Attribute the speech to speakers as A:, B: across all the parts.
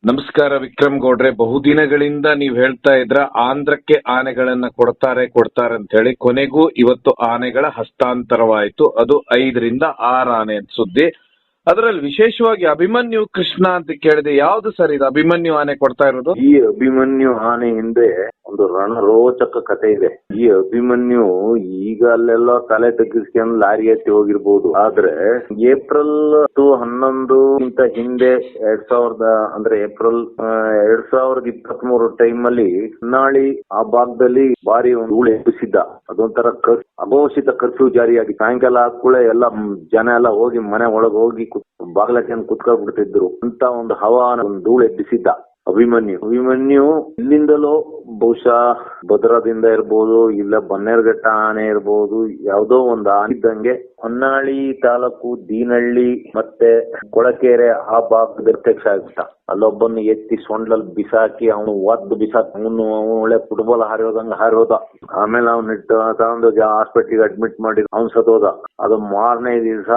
A: ನಮಸ್ಕಾರ ವಿಕ್ರಮ್ ಗೌಡ್ರೆ. ಬಹುದಿನಗಳಿಂದ ನೀವ್ ಹೇಳ್ತಾ ಇದ್ರ ಆಂಧ್ರಕ್ಕೆ ಆನೆಗಳನ್ನ ಕೊಡ್ತಾರೆ ಅಂತ ಹೇಳಿ. ಕೊನೆಗೂ ಇವತ್ತು ಆನೆಗಳ ಹಸ್ತಾಂತರವಾಯಿತು. ಅದು 5ರಿಂದ 6 ಆನೆ ಅಂತ ಸುದ್ದಿ. ಅದರಲ್ಲಿ ವಿಶೇಷವಾಗಿ ಅಭಿಮನ್ಯು ಕೃಷ್ಣ ಅಂತ ಕೇಳಿದೆ. ಯಾವ್ದು ಸರ್ ಇದು ಅಭಿಮನ್ಯು ಆನೆ ಕೊಡ್ತಾ ಇರೋದು?
B: ಈ ಅಭಿಮನ್ಯು ಆನೆ ಹಿಂದೆ ಒಂದು ರಣರೋಚಕ ಕತೆ ಇದೆ. ಈ ಅಭಿಮನ್ಯು ಈಗ ಅಲ್ಲೆಲ್ಲ ತಲೆ ತಗ್ಗಿಸ್ಕೊಂಡು ಲಾರಿ ಎತ್ತಿ ಹೋಗಿರ್ಬೋದು. ಆದ್ರೆ ಏಪ್ರಿಲ್ 11 ಹಿಂದೆ 2000 ಏಪ್ರಿಲ್ 2023 ಟೈಮ್ ಅಲ್ಲಿ ಹೊನ್ನಾಳಿ ಆ ಭಾಗದಲ್ಲಿ ಭಾರಿ ಒಂದು ಧೂಳು ಎಬ್ಬಿಸಿದ್ದ. ಅದೊಂಥರ ಅಘೋಷಿತ ಕರ್ಫ್ಯೂ ಜಾರಿಯಾಗಿ ಸಾಯಂಕಾಲ ಹಾಕೂಳೆ ಎಲ್ಲ ಜನ ಎಲ್ಲ ಹೋಗಿ ಮನೆ ಒಳಗೆ ಹೋಗಿ ಬಾಗ್ಲಕ್ಕೆ ಕುತ್ಕೊಂಡ್ಬಿಡ್ತಿದ್ರು ಅಂತ ಒಂದು ಹವಾನ ಒಂದು ಧೂಳು ಎಬ್ಬಿಸಿದ್ದ ಅಭಿಮನ್ಯು ಇಲ್ಲಿಂದಲೋ ಬಹುಶಃ ಭದ್ರದಿಂದ ಇರ್ಬೋದು, ಇಲ್ಲ ಬನ್ನೇರ್ಘಟ್ಟ ಆನೆ ಇರ್ಬೋದು, ಯಾವ್ದೋ ಒಂದು ಆನೆ ಇದ್ದಂಗೆ ಹೊನ್ನಾಳಿ ತಾಲೂಕು ದೀನಹಳ್ಳಿ ಮತ್ತೆ ಕೊಳಕೆರೆ ಆ ಭಾಗದ ಪ್ರತ್ಯಕ್ಷ ಆಗ್ಬಿಟ್ಟ. ಅಲ್ಲೊಬ್ಬನ್ನು ಎತ್ತಿ ಸೊಂಡ್ಲಲ್ಲಿ ಬಿಸಾಕಿ ಅವನು ಒದ್ದು ಅವನು ಒಳ್ಳೆ ಫುಟ್ಬಾಲ್ ಹಾರಿಯೋದ. ಆಮೇಲೆ ಅವ್ನ ತಗೊಂಡೋಗಿ ಹಾಸ್ಪಿಟ್ಲಿಗೆ ಅಡ್ಮಿಟ್ ಮಾಡಿ ಅವ್ನು ಸತ್ತೋದ. ಅದು ಮಾರನೇ ದಿವಸ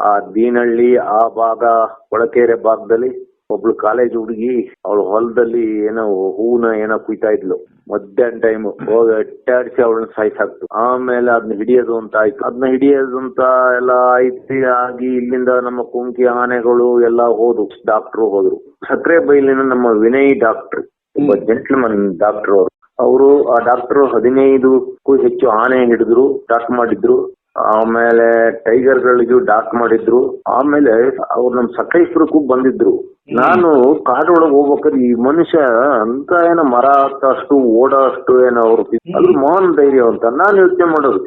B: ಆ ದೀನಹಳ್ಳಿ ಆ ಭಾಗ ಕೊಳಕೆರೆ ಭಾಗದಲ್ಲಿ ಒಬ್ಳು ಕಾಲೇಜ್ ಹುಡುಗಿ ಅವಳು ಹೊಲದಲ್ಲಿ ಏನೋ ಹೂವನ್ನ ಕುಯ್ತಾ ಇದ್ಲು. ಮಧ್ಯಾಹ್ನ ಟೈಮ್ ಹೋಗಿ ಅಟ್ಟಾಡಿಸಿ ಅವಳನ್ನ ಸಾಯಿಸಾಕ್ತು. ಆಮೇಲೆ ಅದನ್ನ ಹಿಡಿಯೋದು ಅಂತ ಆಯ್ತು. ಅದನ್ನ ಹಿಡಿಯೋದು ಅಂತ ಎಲ್ಲ ಆಗಿ ಇಲ್ಲಿಂದ ನಮ್ಮ ಕುಂಕಿ ಆನೆಗಳು ಎಲ್ಲ ಡಾಕ್ಟ್ರು ಹೋದ್ರು. ಸಕ್ಕರೆ ಬೈಲಿನ ನಮ್ಮ ವಿನಯ್ ಡಾಕ್ಟರ್, ಒಬ್ಬ ಜೆಂಟ್ಲ್ಮನ್ ಡಾಕ್ಟರ್ ಅವರು ಆ ಡಾಕ್ಟರ್ 15ಕ್ಕೂ ಹೆಚ್ಚು ಆನೆ ಹಿಡಿದ್ರು, ಡಾಕ್ಟ್ ಮಾಡಿದ್ರು. ಆಮೇಲೆ ಟೈಗರ್ ಗಳಿಗೂ ಡಾಕ್ ಮಾಡಿದ್ರು. ಆಮೇಲೆ ಅವ್ರು ನಮ್ ಸಕಲೇಶ್ಪುರಕ್ಕೂ ಬಂದಿದ್ರು. ನಾನು ಕಾಡೊಳಗೆ ಹೋಗ್ಬೇಕಾದ್ರೆ ಈ ಮನುಷ್ಯ ಅಂತ ಏನೋ ಮರ ಹತ್ತಷ್ಟು ಓಡೋ ಅಷ್ಟು ಏನೋ ಅವ್ರು ಅದ್ರ ಮಹಾನ್ ಧೈರ್ಯ ಅಂತ ನಾನು ಯೋಚನೆ ಮಾಡೋದು.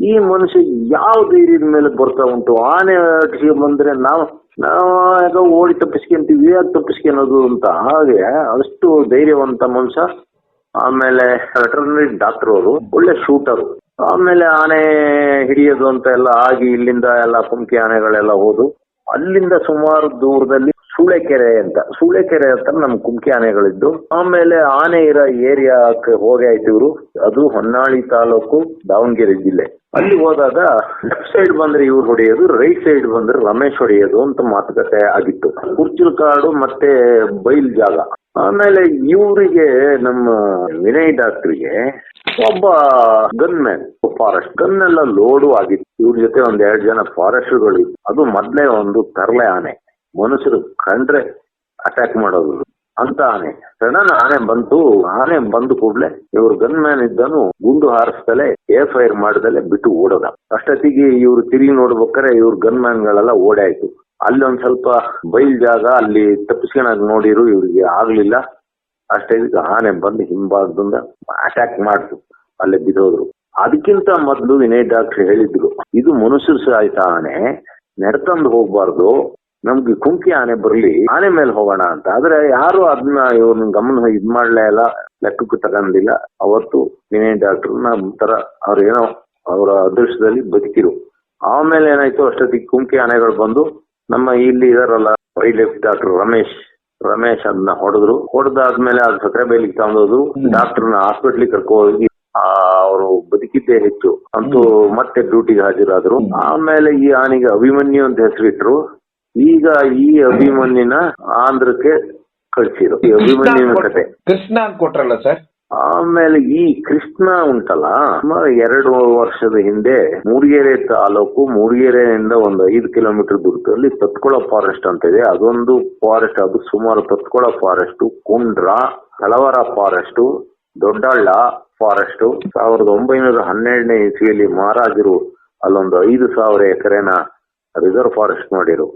B: ಈ ಮನುಷ್ಯ ಯಾವ ಧೈರ್ಯದ ಮೇಲೆ ಬರ್ತಾ ಉಂಟು? ಆನೆ ಅಟ್ಟಿಗೆ ಬಂದ್ರೆ ನಾವು ಯಾಕ ಓಡಿ ತಪ್ಪಿಸ್ಕೊಂತೀವಿ, ಯಾಕೆ ತಪ್ಪಿಸ್ಕೊಳೋದು ಅಂತ. ಹಾಗೆ ಅಷ್ಟು ಧೈರ್ಯವಂತ ಮನುಷ್ಯ. ಆಮೇಲೆ ವೆಟರ್ನರಿ ಡಾಕ್ಟರ್ ಅವರು ಒಳ್ಳೆ ಶೂಟರು. ಆಮೇಲೆ ಆನೆ ಹಿಡಿಯೋದು ಅಂತ ಎಲ್ಲ ಆಗಿ ಇಲ್ಲಿಂದ ಎಲ್ಲ ಕುಂಕಿ ಆನೆಗಳೆಲ್ಲ ಹೋದು. ಅಲ್ಲಿಂದ ಸುಮಾರು ದೂರದಲ್ಲಿ ಸೂಳೆಕೆರೆ ಅಂತ ನಮ್ ಕುಂಕಿ ಆನೆಗಳಿದ್ದು. ಆಮೇಲೆ ಆನೆ ಇರೋ ಏರಿಯಾಕ್ಕೆ ಹೋಗಿ ಆಯ್ತು ಇವ್ರು. ಅದು ಹೊನ್ನಾಳಿ ತಾಲೂಕು ದಾವಣಗೆರೆ ಜಿಲ್ಲೆ. ಅಲ್ಲಿ ಹೋದಾಗ ಲೆಫ್ಟ್ ಸೈಡ್ ಬಂದ್ರೆ ಇವ್ರು ಹೊಡೆಯೋದು, ರೈಟ್ ಸೈಡ್ ಬಂದ್ರೆ ರಮೇಶ್ ಹೊಡೆಯೋದು ಅಂತ ಮಾತುಕತೆ ಆಗಿತ್ತು. ಕುರ್ಚಿಲ್ ಕಾಡು ಮತ್ತೆ ಬೈಲ್ ಜಾಗ. ಆಮೇಲೆ ಇವರಿಗೆ ನಮ್ಮ ವಿನಯ್ ಡಾಕ್ಟರ್ಗೆ ಒಬ್ಬ ಗನ್ ಮ್ಯಾನ್, ಫಾರೆಸ್ಟ್ ಗನ್ ಎಲ್ಲ ಲೋಡು ಆಗಿತ್ತು. ಇವ್ರ ಜೊತೆ 2 ಜನ ಫಾರೆಸ್ಟ್ಗಳು ಇತ್ತು. ಅದು ಮೊದ್ಲೇ ಒಂದು ತರಲೆ ಆನೆ, ಮನುಷ್ಯರು ಕಂಡ್ರೆ ಅಟ್ಯಾಕ್ ಮಾಡೋದು ಅಂತ ಆನೆ. ಸಡನ್ ಆನೆ ಬಂದು ಕೂಡ್ಲೆ ಇವ್ರು ಗನ್ ಮ್ಯಾನ್ ಇದ್ದನು ಗುಂಡು ಹಾರಿಸ್ದಲೆ ಫೈರ್ ಮಾಡ್ದಲೆ ಬಿಟ್ಟು ಓಡೋದ. ಅಷ್ಟೊತ್ತಿಗೆ ಇವ್ರು ತಿರುಗಿ ನೋಡ್ಬೇಕಾರೆ ಇವ್ರ ಗನ್ ಮ್ಯಾನ್ ಗಳೆಲ್ಲ ಓಡಾಯ್ತು. ಅಲ್ಲಿ ಒಂದ್ ಸ್ವಲ್ಪ ಬೈಲ್ ಜಾಗ, ಅಲ್ಲಿ ತಪ್ಪಿಸ್ಕೊಳಕ್ ನೋಡಿರು, ಇವ್ರಿಗೆ ಆಗ್ಲಿಲ್ಲ. ಅಷ್ಟೇ ಆನೆ ಬಂದು ಹಿಂಭಾಗದಿಂದ ಅಟ್ಯಾಕ್ ಮಾಡ್ತು, ಅಲ್ಲೇ ಬಿದ್ದೋದ್ರು. ಅದಕ್ಕಿಂತ ಮೊದ್ಲು ವಿನಯ್ ಡಾಕ್ಟರ್ ಹೇಳಿದ್ರು, ಇದು ಮನುಷ್ಯರು ಸಾಯ್ತ ಆನೆ, ನೆಡ್ತಂದು ಹೋಗ್ಬಾರ್ದು, ನಮ್ಗೆ ಕುಂಕಿ ಆನೆ ಬರ್ಲಿ, ಆನೆ ಮೇಲೆ ಹೋಗೋಣ ಅಂತ. ಆದ್ರೆ ಯಾರು ಅದನ್ನ ಇವ್ರನ್ನ ಗಮನ ಮಾಡ್ಲೇ ಇಲ್ಲ, ಲೆಕ್ಕಕ್ಕೂ ತಗೊಂಡಿಲ್ಲ. ಅವತ್ತು ವಿನಯ್ ಡಾಕ್ಟರ್ನ ತರ ಅವ್ರೇನೋ ಅವರ ಅದೃಷ್ಟದಲ್ಲಿ ಬದುಕಿರು. ಆಮೇಲೆ ಏನಾಯ್ತು, ಅಷ್ಟೊತ್ತಿಗೆ ಕುಂಕಿ ಆನೆಗಳು ಬಂದು ನಮ್ಮ ಇಲ್ಲಿ ಇದಾರಲ್ಲ ವೈಲ್ಡ್ ಲೈಫ್ ಡಾಕ್ಟರ್ ರಮೇಶ್ ಅದನ್ನ ಹೊಡೆದಾದ್ಮೇಲೆ ಅದು ಸಕ್ಕರೆ ಬೈಲಿಗೆ ತಗೊಂಡೋದು. ಡಾಕ್ಟರ್ನ ಹಾಸ್ಪಿಟ್ಲಿಗೆ ಕರ್ಕೊ ಹೋಗಿ ಅವರು ಬದುಕಿದ್ದೇ ಹೆಚ್ಚು ಅಂತೂ ಮತ್ತೆ ಡ್ಯೂಟಿಗೆ ಹಾಜರಾದ್ರು. ಆಮೇಲೆ ಈ ಆನೆಗೆ ಅಭಿಮನ್ಯು ಅಂತ ಹೆಸರಿಟ್ರು. ಈಗ ಈ ಅಭಿಮನ್ಯುನ ಆಂಧ್ರಕ್ಕೆ ಕಳ್ಸಿರು. ಈ ಅಭಿಮನ್ಯುನ ಕತೆ
A: ಕೃಷ್ಣ ಅಂತ ಕೊಟ್ರಲ್ಲ ಸರ್.
B: ಆಮೇಲೆ ಈ ಕೃಷ್ಣ ಉಂಟಲ್ಲ, ಸುಮಾರು 2 ವರ್ಷದ ಹಿಂದೆ ಮೂಡಿಗೆರೆ ತಾಲೂಕು, ಮೂಡಿಗೆರೆಯಿಂದ ಒಂದು 5 ಕಿಲೋಮೀಟರ್ ದೂರದಲ್ಲಿ ತತ್ಕೊಳ ಫಾರೆಸ್ಟ್ ಅಂತ ಇದೆ. ಅದೊಂದು ಫಾರೆಸ್ಟ್. ಅದು ಸುಮಾರು ತತ್ಕೊಳ ಫಾರೆಸ್ಟ್, ಕುಂಡ್ರ, ಕಳವರ ಫಾರೆಸ್ಟ್, ದೊಡ್ಡಳ್ಳ ಫಾರೆಸ್ಟ್. 1912ನೇ ಇಸ್ವಿಯಲ್ಲಿ ಮಹಾರಾಜರು ಅಲ್ಲೊಂದು 5,000 ಎಕರೆನ ರಿಸರ್ವ್ ಫಾರೆಸ್ಟ್ ಮಾಡಿರು.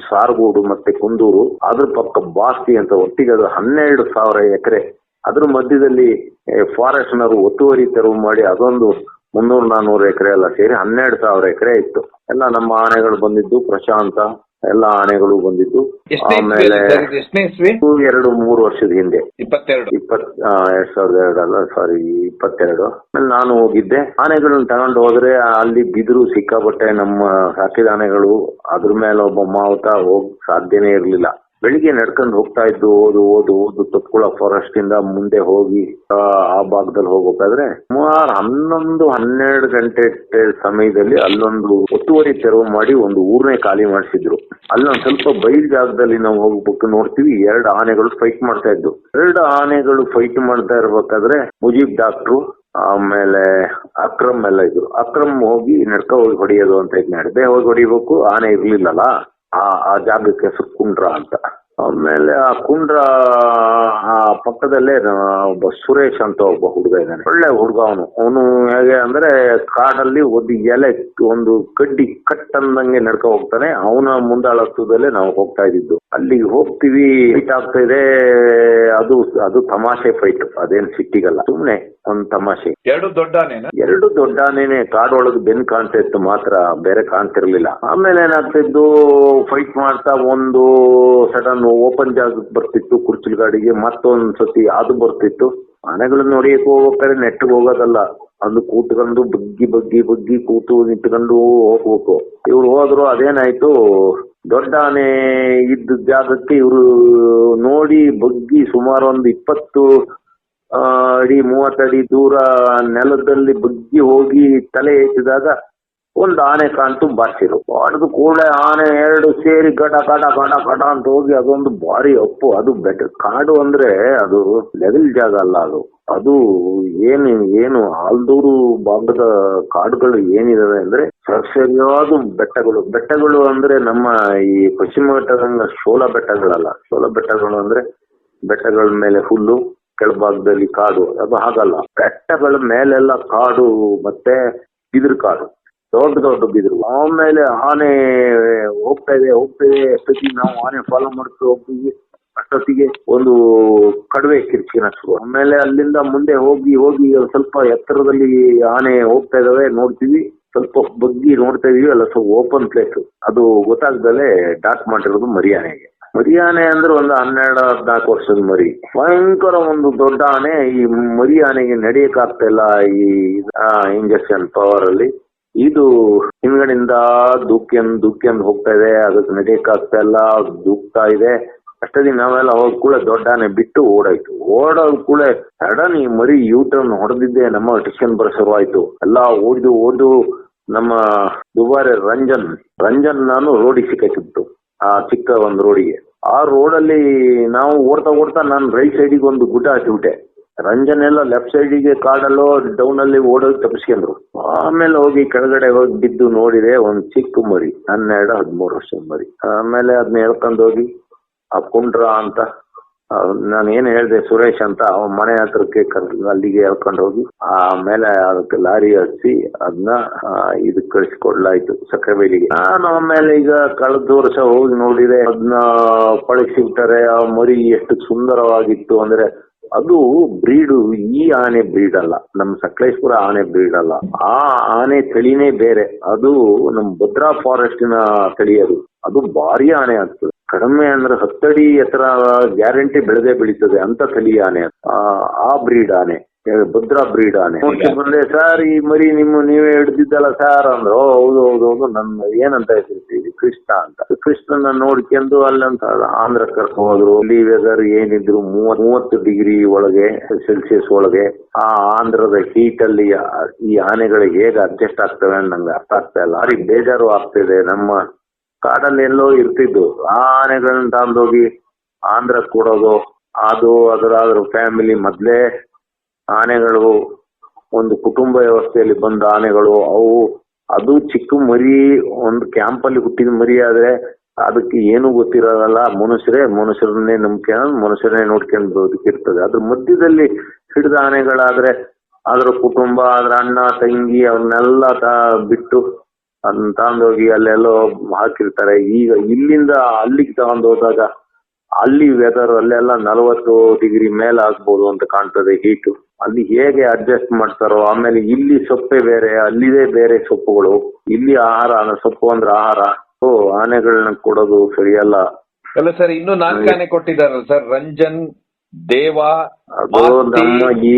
B: ಸಾರ್ಗೂಡು ಮತ್ತೆ ಕುಂದೂರು, ಅದ್ರ ಪಕ್ಕ ಬಾಸ್ತಿ ಅಂತ ಒಟ್ಟಿಗೆ ಅದು 12,000 ಎಕರೆ. ಅದ್ರ ಮಧ್ಯದಲ್ಲಿ ಫಾರೆಸ್ಟ್ನವರು ಒತ್ತುವರಿ ತೆರವು ಮಾಡಿ ಅದೊಂದು 300-400 ಎಕರೆ ಎಲ್ಲ ಸೇರಿ 12,000 ಎಕರೆ ಇತ್ತು. ಎಲ್ಲ ನಮ್ಮ ಆನೆಗಳು ಬಂದಿದ್ದು, ಪ್ರಶಾಂತ ಎಲ್ಲ ಆನೆಗಳು ಬಂದಿದ್ದು. ಆಮೇಲೆ 2-3 ವರ್ಷದ ಹಿಂದೆ 2022 ಅಲ್ಲ, ಸಾರಿ 22. ಆಮೇಲೆ ನಾನು ಹೋಗಿದ್ದೆ. ಆನೆಗಳನ್ನ ತಗೊಂಡು ಹೋದ್ರೆ ಅಲ್ಲಿ ಬಿದ್ರು ಸಿಕ್ಕಾಬಟ್ಟೆ. ನಮ್ಮ ಸಾಕಿದ ಆನೆಗಳು, ಅದ್ರ ಮೇಲೆ ಒಬ್ಬ ಮಾವುತ ಹೋಗ್ ಸಾಧ್ಯನೇ ಇರ್ಲಿಲ್ಲ. ಬೆಳಿಗ್ಗೆ ನಡ್ಕೊಂಡು ಹೋಗ್ತಾ ಇದ್ದು ಓದು ತೊಟ್ಕುಳ ಫಾರೆಸ್ಟ್ ಇಂದ ಮುಂದೆ ಹೋಗಿ ಆ ಭಾಗದಲ್ಲಿ ಹೋಗ್ಬೇಕಾದ್ರೆ ಸುಮಾರು 11-12 ಗಂಟೆ ಸಮಯದಲ್ಲಿ ಅಲ್ಲೊಂದು ಒತ್ತುವರಿ ತೆರವು ಮಾಡಿ ಒಂದು ಊರ್ನೇ ಖಾಲಿ ಮಾಡಿಸಿದ್ರು. ಅಲ್ಲೊಂದ್ ಸ್ವಲ್ಪ ಬಯಲು ಜಾಗದಲ್ಲಿ ನಾವು ಹೋಗ್ಬೇಕು ನೋಡ್ತೀವಿ, 2 ಆನೆಗಳು ಫೈಟ್ ಮಾಡ್ತಾ ಇದ್ವು. 2 ಆನೆಗಳು ಫೈಟ್ ಮಾಡ್ತಾ ಇರ್ಬೇಕಾದ್ರೆ ಮುಜೀಬ್ ಡಾಕ್ಟ್ರು ಆಮೇಲೆ ಅಕ್ರಮ್ ಎಲ್ಲ ಇದ್ರು. ಅಕ್ರಮ್ ಹೋಗಿ ನಡ್ಕ ಹೋಗಿ ಹೊಡಿಯೋದು ಅಂತ ನಡ್ದೆ ಹೋಗಿ ಹೊಡಿಬೇಕು, ಆನೆ ಇರ್ಲಿಲ್ಲಲ್ಲ. ಆ ಜಾಗಕ್ಕೆ ಹೆಸರು ಕುಂಡ್ರ ಅಂತ. ಆಮೇಲೆ ಆ ಕುಂಡ್ರ ಆ ಪಕ್ಕದಲ್ಲೇ ಒಬ್ಬ ಸುರೇಶ್ ಅಂತ ಒಬ್ಬ ಹುಡುಗ ಇದ್ದಾನೆ, ಒಳ್ಳೆ ಹುಡುಗ ಅವನು ಹೇಗೆ ಅಂದ್ರೆ ಕಾಡಲ್ಲಿ ಒಂದು ಎಲೆ ಒಂದು ಕಡ್ಡಿ ಕಟ್ ಅಂದಂಗೆ ನಡ್ಕ ಹೋಗ್ತಾನೆ. ಅವನ ಮುಂದಾಳತ್ವದಲ್ಲೇ ನಾವು ಹೋಗ್ತಾ ಇದ್ದಿದ್ದು. ಅಲ್ಲಿಗೆ ಹೋಗ್ತೀವಿ, ಫೈಟ್ ಆಗ್ತಾ ಇದೆ. ಅದು ತಮಾಷೆ ಫೈಟ್, ಅದೇನ್ ಸಿಟ್ಟಿಗಲ್ಲ, ಸುಮ್ನೆ ಒಂದ್ ತಮಾಷೆ.
A: 2 ದೊಡ್ಡ ಆನೆನಾ?
B: 2 ದೊಡ್ಡ ಆನೆನೆ. ಕಾಡೊಳಗೆ ಬೆನ್ ಕಾಣ್ತಾ ಇತ್ತು, ಮಾತ್ರ ಬೇರೆ ಕಾಣ್ತಿರ್ಲಿಲ್ಲ. ಆಮೇಲೆ ಏನಾಗ್ತಿದ್ದು, ಫೈಟ್ ಮಾಡ್ತಾ ಒಂದು ಸಡನ್ ಓಪನ್ ಜಾಗಕ್ಕೆ ಬರ್ತಿತ್ತು ಕುರ್ಚಿಲ್ ಗಾಡಿಗೆ, ಮತ್ತೊಂದ್ ಸತಿ ಅದು ಬರ್ತಿತ್ತು. ಆನೆಗಳನ್ನ ನೋಡಿಯಕ್ಕೆ ಹೋಗ್ಬೇಕಾದ್ರೆ ನೆಟ್ಟಿಗೆ ಹೋಗೋದಲ್ಲ, ಅದು ಕೂತ್ಕೊಂಡು ಬಗ್ಗಿ ಕೂತು ನಿಂತ್ಕೊಂಡು ಹೋಗ್ಬೇಕು. ಇವ್ರು ಹೋದ್ರು, ಅದೇನಾಯ್ತು, ದೊಡ್ಡ ಆನೆ ಇದ್ದ ಜಾಗಕ್ಕೆ ಇವ್ರು ನೋಡಿ ಬಗ್ಗಿ ಸುಮಾರು ಒಂದು 20 ಅಡಿ 30 ಅಡಿ ದೂರ ನೆಲದಲ್ಲಿ ಬಗ್ಗಿ ಹೋಗಿ ತಲೆ ಎತ್ತಿದಾಗ ಒಂದು ಆನೆ ಕಾಣ್ತು, ಬಾರ್ಸಿರು. ಹೊಡೆದು ಕೂಡಲೇ ಆನೆ 2 ಸೇರಿ ಗಡ ಅಂತ ಹೋಗಿ ಅದೊಂದು ಭಾರಿ ಅಪ್ಪು. ಅದು ಬೆಟ್ಟ ಕಾಡು ಅಂದ್ರೆ ಅದು ಲೆವೆಲ್ ಜಾಗ ಅಲ್ಲ, ಅದು ಏನು ಆಲ್ದೂರು ಭಾಗದ ಕಾಡುಗಳು ಏನಿದಾವೆ ಅಂದ್ರೆ ಸರಿಯಾದ ಬೆಟ್ಟಗಳು ಅಂದ್ರೆ ನಮ್ಮ ಈ ಪಶ್ಚಿಮ ಘಟ್ಟದ ಶೋಲ ಬೆಟ್ಟಗಳಲ್ಲ. ಶೋಲ ಬೆಟ್ಟಗಳು ಅಂದ್ರೆ ಬೆಟ್ಟಗಳ ಮೇಲೆ ಹುಲ್ಲು, ಕೆಳಭಾಗದಲ್ಲಿ ಕಾಡು. ಅದು ಹಾಗಲ್ಲ, ಬೆಟ್ಟಗಳ ಮೇಲೆಲ್ಲ ಕಾಡು, ಮತ್ತೆ ಬಿದಿರು ಕಾಡು, ದೊಡ್ಡ ಬಿದಿರು. ಆಮೇಲೆ ಆನೆ ಹೋಗ್ತಾ ಇದೆ. ಅಷ್ಟೊತ್ತಿಗೆ ನಾವು ಆನೆ ಫಾಲೋ ಮಾಡ್ತಾ ಹೋಗ್ತೀವಿ. ಅಷ್ಟೊತ್ತಿಗೆ ಒಂದು ಕಡವೆ ಕಿರ್ಚಿನ ಶುರು. ಆಮೇಲೆ ಅಲ್ಲಿಂದ ಮುಂದೆ ಹೋಗಿ ಸ್ವಲ್ಪ ಎತ್ತರದಲ್ಲಿ ಆನೆ ಹೋಗ್ತಾ ಇದಾವೆ ನೋಡ್ತೀವಿ. ಸ್ವಲ್ಪ ಬಗ್ಗಿ ನೋಡ್ತಾ ಇದೀವಿ, ಅಲ್ಲ ಸ್ವಲ್ಪ ಓಪನ್ ಪ್ಲೇಸ್. ಅದು ಗೊತ್ತಾಗ್ದಲೆ ಡಾಕ್ ಮಾಡಿರೋದು ಮರಿ ಆನೆ ಅಂದ್ರೆ ಒಂದು 12-14 ವರ್ಷದ ಮರಿ. ಭಯಂಕರ ಒಂದು ದೊಡ್ಡ ಆನೆ. ಈ ಮರಿ ಆನೆಗೆ ನಡೆಯಕ್ ಆಗ್ತಾ ಇಲ್ಲ ಈ ಇಂಜೆಕ್ಷನ್ ಪವರ್ ಅಲ್ಲಿ. ಇದು ಹಿಂದ್ಗಡೆಯಿಂದ ದೂಕ್ಯಂದ್ ಹೋಗ್ತಾ ಇದೆ, ಅದಕ್ಕೆ ನಡೆಯಕ್ ಆಗ್ತಾ ಇಲ್ಲ, ದೂಕ್ತಾ ಇದೆ. ಅಷ್ಟೊತ್ತಿಗೆ ನಾವೆಲ್ಲ ಹೋದ್ ಕೂಡ ದೊಡ್ಡ ಆನೆ ಬಿಟ್ಟು ಓಡೋದ್ ಕೂಡ ಸಡನ್ ಈ ಮರಿ ಯೂಟರ್ನ್ ಹೊಡೆದಿದ್ದೆ ನಮ್ಮ ಟಿಷನ್ ಬರೋ ಶುರುವಾಯ್ತು. ಎಲ್ಲ ಓಡು ನಮ್ಮ ದುಬಾರೆ ರಂಜನ್ ನಾನು ರೋಡಿಗೆ ಸಿಕ್ಕಾಕಿತ್ತು, ಆ ಚಿಕ್ಕ ಒಂದು ರೋಡಿಗೆ. ಆ ರೋಡಲ್ಲಿ ನಾವು ಓಡ್ತಾ ನಾನು ರೈಟ್ ಸೈಡಿಗೆ ಒಂದು ಗುಡ್ಡ ಹಾಕಿಬಿಟ್ಟೆ. ರಂಜನ್ ಎಲ್ಲ ಲೆಫ್ಟ್ ಸೈಡಿಗೆ ಕಾಡಲ್ಲೋ ಡೌನ್ ಅಲ್ಲಿ ಓಡೋಗಿ ತಪ್ಪಿಸ್ಕೊಂಡ್ರು. ಆಮೇಲೆ ಹೋಗಿ ಕೆಳಗಡೆ ಹೋಗಿ ಬಿದ್ದು ನೋಡಿದೆ, ಒಂದು ಚಿಕ್ಕ ಮರಿ, 12-13 ವರ್ಷದ ಮರಿ. ಆಮೇಲೆ ಅದನ್ನ ಹೇಳ್ಕೊಂಡು ಹೋಗಿ ಆ ಕುಂಡ್ರ ಅಂತ, ನಾನು ಏನ್ ಹೇಳ್ದೆ ಸುರೇಶ್ ಅಂತ, ಅವನ ಮನೆ ಹತ್ರಕ್ಕೆ ಅಲ್ಲಿಗೆ ಹೇಳ್ಕೊಂಡು ಹೋಗಿ ಆಮೇಲೆ ಅದಕ್ಕೆ ಲಾರಿ ಹಚ್ಚಿ ಅದನ್ನ ಇದಕ್ಕೆ ಕಳಿಸ್ಕೊಡ್ಲಾಯ್ತು, ಸಕ್ಕರೆಬೈಲಿಗೆ. ನಾನು ಆಮೇಲೆ ಈಗ ಕಳೆದ ವರ್ಷ ಹೋಗಿ ನೋಡಿದೆ, ಅದನ್ನ ಪಳಗಿಸಿಬಿಟ್ಟಾರೆ. ಆ ಮರಿ ಎಷ್ಟು ಸುಂದರವಾಗಿತ್ತು ಅಂದ್ರೆ, ಅದು ಬ್ರೀಡು ಈ ಆನೆ ಬ್ರೀಡ್ ಅಲ್ಲ, ನಮ್ಮ ಸಕಲೇಶ್ಪುರ ಆನೆ ಬ್ರೀಡ್ ಅಲ್ಲ. ಆ ಆನೆ ತಳಿನೇ ಬೇರೆ. ಅದು ನಮ್ಮ ಭದ್ರಾ ಫಾರೆಸ್ಟಿನ ತಳಿ. ಅದು ಭಾರಿ ಆನೆ ಆಗ್ತದೆ. ಕಡಿಮೆ ಅಂದ್ರೆ 10 ಅಡಿ ಎತ್ತರ ಗ್ಯಾರಂಟಿ ಬೆಳೀತದೆ ಅಂತ ತಳಿ ಆನೆ. ಆ ಬ್ರೀಡ್ ಆನೆ, ಭದ್ರಾ ಬ್ರೀಡ್ ಆನೆ. ಬಂದೆ, ಸರ್ ಈ ಮರಿ ನೀವೇ ಹಿಡ್ದಿದ್ದಲ್ಲ ಸರ್ ಅಂದ್ರು. ಹೌದು ನನ್ನ ಏನಂತ ಹೇಳ್ತೀವಿ, ಕೃಷ್ಣ ಅಂತ. ಕೃಷ್ಣನ ನೋಡ್ಕೊಂಡು ಅಲ್ಲಂತ ಆಂಧ್ರ ಕರ್ಕೊಂಡು ಹೋದ್ರು. ಇಲ್ಲಿ ವೆದರ್ ಏನಿದ್ರು 30 ಡಿಗ್ರಿ ಒಳಗೆ ಸೆಲ್ಸಿಯಸ್ ಒಳಗೆ. ಆ ಆಂಧ್ರದ ಹೀಟ್ ಅಲ್ಲಿ ಈ ಆನೆಗಳಿಗೆ ಹೇಗೆ ಅಡ್ಜಸ್ಟ್ ಆಗ್ತವೆ ನಂಗೆ ಅರ್ಥ ಆಗ್ತಾ ಇಲ್ಲ. ಭಾರಿ ಬೇಜಾರು ಆಗ್ತಿದೆ. ನಮ್ಮ ಕಾಡಲ್ಲಿ ಎಲ್ಲೋ ಇರ್ತಿದ್ದು ಆ ಆನೆಗಳನ್ನ ತಗೊಂಡೋಗಿ ಆಂಧ್ರ ಕೊಡೋದು, ಅದರ ಫ್ಯಾಮಿಲಿ ಮೊದ್ಲೇ ಆನೆಗಳು ಒಂದು ಕುಟುಂಬ ವ್ಯವಸ್ಥೆಯಲ್ಲಿ ಬಂದ ಆನೆಗಳು ಅದು ಚಿಕ್ಕ ಮರಿ, ಒಂದು ಕ್ಯಾಂಪಲ್ಲಿ ಹುಟ್ಟಿದ ಮರಿ ಆದ್ರೆ ಅದಕ್ಕೆ ಏನು ಗೊತ್ತಿರೋದಲ್ಲ. ಮನುಷ್ಯರನ್ನೇ ನಂಬ್ಕೊಂಡು ಮನುಷ್ಯರನ್ನೇ ನೋಡ್ಕೊಂಡು ಬದುಕಿರ್ತದೆ. ಅದ್ರ ಮಧ್ಯದಲ್ಲಿ ಹಿಡಿದ ಆನೆಗಳಾದ್ರೆ ಅದ್ರ ಕುಟುಂಬ, ಅದ್ರ ಅಣ್ಣ ತಂಗಿ ಅವ್ರನ್ನೆಲ್ಲ ಬಿಟ್ಟು ಅದನ್ನ ತಗೊಂಡೋಗಿ ಅಲ್ಲೆಲ್ಲೋ ಹಾಕಿರ್ತಾರೆ. ಈಗ ಇಲ್ಲಿಂದ ಅಲ್ಲಿಗೆ ತಗೊಂಡು ಹೋದಾಗ ಅಲ್ಲಿ ವೆದರ್ ಅಲ್ಲೆಲ್ಲ 40 ಡಿಗ್ರಿ ಮೇಲೆ ಆಗ್ಬೋದು ಅಂತ ಕಾಣ್ತದೆ ಹೀಟು. ಅಲ್ಲಿ ಹೇಗೆ ಅಡ್ಜಸ್ಟ್ ಮಾಡ್ತಾರೋ. ಆಮೇಲೆ ಇಲ್ಲಿ ಸೊಪ್ಪೆ ಬೇರೆ, ಅಲ್ಲಿದೆ ಬೇರೆ ಸೊಪ್ಪುಗಳು. ಇಲ್ಲಿ ಆಹಾರ, ಸೊಪ್ಪು ಅಂದ್ರೆ ಆಹಾರ. ಆನೆಗಳನ್ನ ಕೊಡೋದು ಸರಿಯಲ್ಲ.
A: ಅಲ್ಲ ಸರ್, ಇನ್ನು 4 ಆನೆ ಕೊಟ್ಟಿದಾರಲ್ಲ ಸರ್, ರಂಜನ್, ದೇವ,
B: ಅದು ನಮ್ಮ ಈ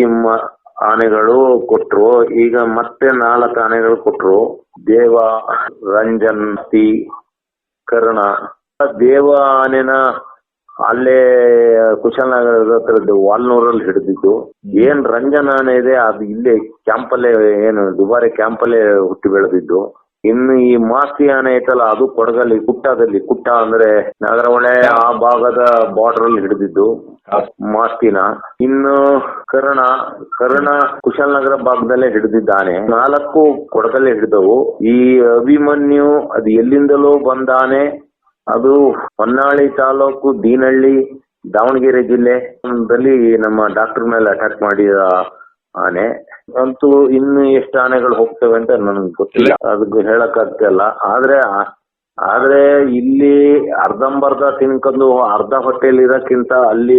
B: ಆನೆಗಳು ಕೊಟ್ರು. ಈಗ ಮತ್ತೆ 4 ಆನೆಗಳು ಕೊಟ್ರು. ದೇವ, ರಂಜನ್, ಕರ್ಣ. ದೇವ ಆನೆನ ಅಲ್ಲೇ ಕುಶಾಲನಗರದ ಹತ್ರ ವಾಲ್ನೂರಲ್ಲಿ ಹಿಡಿದಿದ್ದು. ಏನ್ ರಂಜನ್ ಆನೆ ಇದೆ ಅದು ಇಲ್ಲೇ ಕ್ಯಾಂಪಲ್ಲೇ, ಏನು ದುಬಾರಿ ಕ್ಯಾಂಪಲ್ಲೇ ಹುಟ್ಟಿ ಬೆಳೆದಿದ್ದು. ಇನ್ನು ಈ ಮಾಸ್ತಿ ಆನೆ ಐತಲ್ಲ ಅದು ಕೊಡಗಲ್ಲಿ ಕುಟ್ಟ ಅಂದ್ರೆ ನಾಗರಹೊಳೆ ಆ ಭಾಗದ ಬಾರ್ಡರ್ ಅಲ್ಲಿ ಹಿಡಿದಿದ್ದು ಮಾಸ್ತಿನ. ಇನ್ನು ಕರ್ಣ ಕುಶಾಲನಗರ ಭಾಗದಲ್ಲೇ ಹಿಡಿದಿದ್ದಾನೆ. 4 ಕೊಡಗಲ್ಲೇ ಹಿಡಿದವು. ಈ ಅಭಿಮನ್ಯು ಅದು ಎಲ್ಲಿಂದಲೋ ಬಂದಾನೆ. ಅದು ಹೊನ್ನಾಳಿ ತಾಲೂಕು ದೀನಹಳ್ಳಿ ದಾವಣಗೆರೆ ಜಿಲ್ಲೆದಲ್ಲಿ ನಮ್ಮ ಡಾಕ್ಟರ್ ಮೇಲೆ ಅಟ್ಯಾಕ್ ಮಾಡಿದ ಆನೆ. ಅಂತೂ ಇನ್ನು ಎಷ್ಟು ಆನೆಗಳು ಹೋಗ್ತವೆ ಅಂತ ನನಗೆ ಗೊತ್ತಿಲ್ಲ, ಅದಕ್ಕೆ ಹೇಳಕ್ ಆಗ್ತಿಲ್ಲ. ಆದ್ರೆ ಇಲ್ಲಿ ಅರ್ಧಂಬರ್ಧ ತಿನ್ಕೊಂಡು ಅರ್ಧ ಹೊಟ್ಟೆಯಲ್ಲಿ ಇರೋಕ್ಕಿಂತ ಅಲ್ಲಿ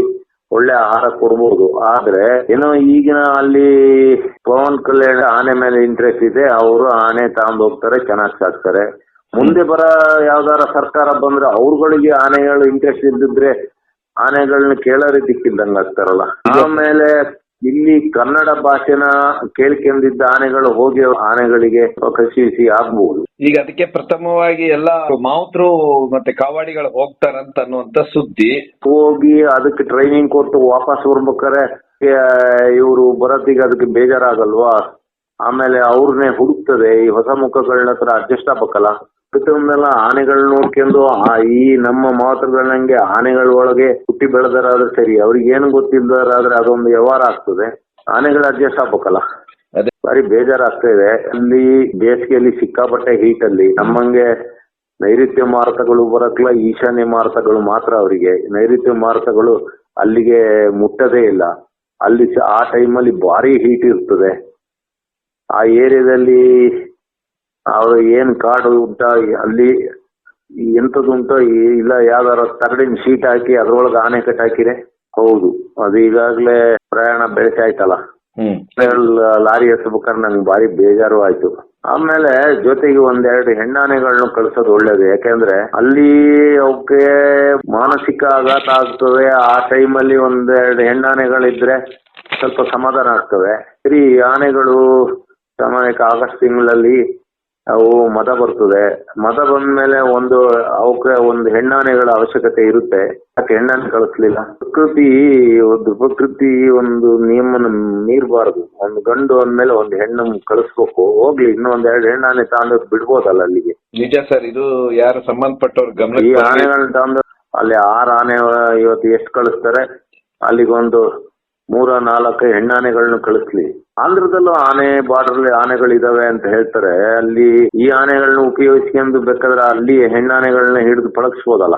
B: ಒಳ್ಳೆ ಆಹಾರ ಕೊಡ್ಬೋದು. ಆದ್ರೆ ಏನೋ ಈಗಿನ ಅಲ್ಲಿ ಪವನ್ ಕಲ್ಯಾಣ್ ಆನೆ ಮೇಲೆ ಇಂಟ್ರೆಸ್ಟ್ ಇದೆ, ಅವರು ಆನೆ ತಗೊಂಡ್ ಹೋಗ್ತಾರೆ, ಚೆನ್ನಾಗಿ ಸಾಕ್ತಾರೆ. ಮುಂದೆ ಯಾವ್ದಾರ ಸರ್ಕಾರ ಬಂದ್ರೆ ಅವ್ರುಗಳಿಗೆ ಆನೆಗಳು ಇಂಟ್ರೆಸ್ಟ್ ಇದ್ದಿದ್ರೆ ಆನೆಗಳನ್ನ ಕೇಳೋರಿ ದಿಕ್ಕಿಲ್ದಂಗ ಆಗ್ತಾರಲ್ಲ. ಆಮೇಲೆ ಇಲ್ಲಿ ಕನ್ನಡ ಭಾಷೆನ ಕೇಳ್ಕೊಂಡಿದ್ದ ಆನೆಗಳು ಹೋಗಿ ಆನೆಗಳಿಗೆ ಕಸಿ ಆಗ್ಬಹುದು.
A: ಈಗ ಅದಕ್ಕೆ ಪ್ರಥಮವಾಗಿ ಎಲ್ಲ ಮಾವುತರು ಮತ್ತೆ ಕಾವಾಡಿಗಳು ಹೋಗ್ತಾರಂತ ಅನ್ನುವಂತ ಸುದ್ದಿ.
B: ಹೋಗಿ ಅದಕ್ಕೆ ಟ್ರೈನಿಂಗ್ ಕೊಟ್ಟು ವಾಪಸ್ ಬರ್ಬೇಕಾರೆ ಇವರು ಬರೋದಿಗೆ ಅದಕ್ಕೆ ಬೇಜಾರಾಗಲ್ವಾ? ಆಮೇಲೆ ಅವ್ರನ್ನೇ ಹುಡುಕ್ತದೆ. ಈ ಹೊಸ ಮುಖಗಳನ್ನ ಹತ್ರ ಅಡ್ಜಸ್ಟ್ ಆಗ್ಬೇಕಲ್ಲ. ಪ್ರತಿಯೊಂದೆಲ್ಲ ಆನೆಗಳು ನೋಡ್ಕೊಂಡು ಈ ನಮ್ಮ ಮಾತುಗಳಂಗೆ ಆನೆಗಳ ಒಳಗೆ ಹುಟ್ಟಿ ಬೆಳೆದರಾದ್ರೆ ಸರಿ, ಅವ್ರಿಗೆ ಏನು ಗೊತ್ತಿಲ್ಲದಾದ್ರೆ ಅದೊಂದು ವ್ಯವಹಾರ ಆಗ್ತದೆ. ಆನೆಗಳು ಅಡ್ಜಸ್ಟ್ ಆಗ್ಬೇಕಲ್ಲ. ಬಾರಿ ಬೇಜಾರಾಗ್ತಾ ಇದೆ. ಅಲ್ಲಿ ಬೇಸಿಗೆಯಲ್ಲಿ ಸಿಕ್ಕಾಪಟ್ಟೆ ಹೀಟ್ ಅಲ್ಲಿ ನಮ್ಮಂಗೆ ನೈಋತ್ಯ ಮಾರುತಗಳು ಬರಕ್ಲ, ಈಶಾನ್ಯ ಮಾರುತಗಳು ಮಾತ್ರ ಅವರಿಗೆ. ನೈಋತ್ಯ ಮಾರುತಗಳು ಅಲ್ಲಿಗೆ ಮುಟ್ಟದೇ ಇಲ್ಲ. ಅಲ್ಲಿ ಆ ಟೈಮಲ್ಲಿ ಭಾರಿ ಹೀಟ್ ಇರ್ತದೆ. ಆ ಏರಿಯಾದಲ್ಲಿ ಅವ್ರು ಏನ್ ಕಾಡು ಉಂಟ ಅಲ್ಲಿ ಎಂತದ್ದು ಉಂಟೋ ಇಲ್ಲ, ಯಾವ್ದಾರ ತಗಡಿನ ಶೀಟ್ ಹಾಕಿ ಅದ್ರೊಳಗೆ ಆನೆ ಕಟ್ಟಾಕಿರೆ ಹೌದು. ಅದು ಈಗಾಗ್ಲೇ ಪ್ರಯಾಣ ಬೆಳೆಸಿ ಆಯ್ತಲ್ಲ, ಲಾರಿ ಹತ್ಬೇಕಾದ್ರೆ ನಂಗೆ ಭಾರಿ ಬೇಜಾರು ಆಯ್ತು. ಆಮೇಲೆ ಜೊತೆಗೆ 1-2 ಹೆಣ್ಣಾನೆಗಳನ್ನ ಕಳ್ಸೋದು ಒಳ್ಳೇದು. ಯಾಕೆಂದ್ರೆ ಅಲ್ಲಿ ಅವಕ್ಕೆ ಮಾನಸಿಕ ಆಘಾತ ಆಗ್ತದೆ. ಆ ಟೈಮಲ್ಲಿ 1-2 ಹೆಣ್ಣಾನೆಗಳಿದ್ರೆ ಸ್ವಲ್ಪ ಸಮಾಧಾನ ಆಗ್ತವೆ. ಸರಿ, ಆನೆಗಳು ಸಾಮಾನ್ಯಕ್ಕೆ ಆಗಸ್ಟ್ ತಿಂಗಳಲ್ಲಿ ಅವು ಮದ ಬರ್ತದೆ. ಮದ ಬಂದ್ಮೇಲೆ ಅವಕ್ಕೆ ಒಂದು ಹೆಣ್ಣಾನೆಗಳ ಅವಶ್ಯಕತೆ ಇರುತ್ತೆ. ಯಾಕೆ ಹೆಣ್ಣಾನೆ ಕಳಿಸ್ಲಿಲ್ಲ? ಪ್ರಕೃತಿ ಒಂದು ನಿಯಮನ ಮೀರಬಾರದು. ಒಂದು ಗಂಡು ಅಂದ್ಮೇಲೆ ಒಂದು ಹೆಣ್ಣು ಕಳಿಸ್ಬೇಕು. ಹೋಗ್ಲಿ, ಇನ್ನೊಂದ್ 2 ಹೆಣ್ಣಾನೆ ತಗೊಂಡು ಬಿಡ್ಬೋದಲ್ಲ ಅಲ್ಲಿಗೆ.
A: ನಿಜ ಸರ್, ಇದು ಯಾರು ಸಂಬಂಧಪಟ್ಟವ್ರ ಗಮನ.
B: ಈ ಆನೆಗಳನ್ನ ತಗೊಂಡು ಅಲ್ಲಿ 6 ಆನೆ ಇವತ್ತು ಎಷ್ಟು ಕಳಿಸ್ತಾರೆ, ಅಲ್ಲಿಗೊಂದು 3-4 ಹೆಣ್ಣಾನೆಗಳನ್ನ ಕಳಿಸ್ಲಿ. ಆಂಧ್ರದಲ್ಲೂ ಆನೆ ಬಾರ್ಡರ್ಲಿ ಆನೆಗಳಿದಾವೆ ಅಂತ ಹೇಳ್ತಾರೆ. ಅಲ್ಲಿ ಈ ಆನೆಗಳನ್ನ ಉಪಯೋಗಿಸ್ಕೊಂಡು ಬೇಕಾದ್ರೆ ಅಲ್ಲಿ ಹೆಣ್ಣಾನೆಗಳನ್ನ ಹಿಡಿದು ಪಳಗಿಸ್ಬೋದಲ್ಲ.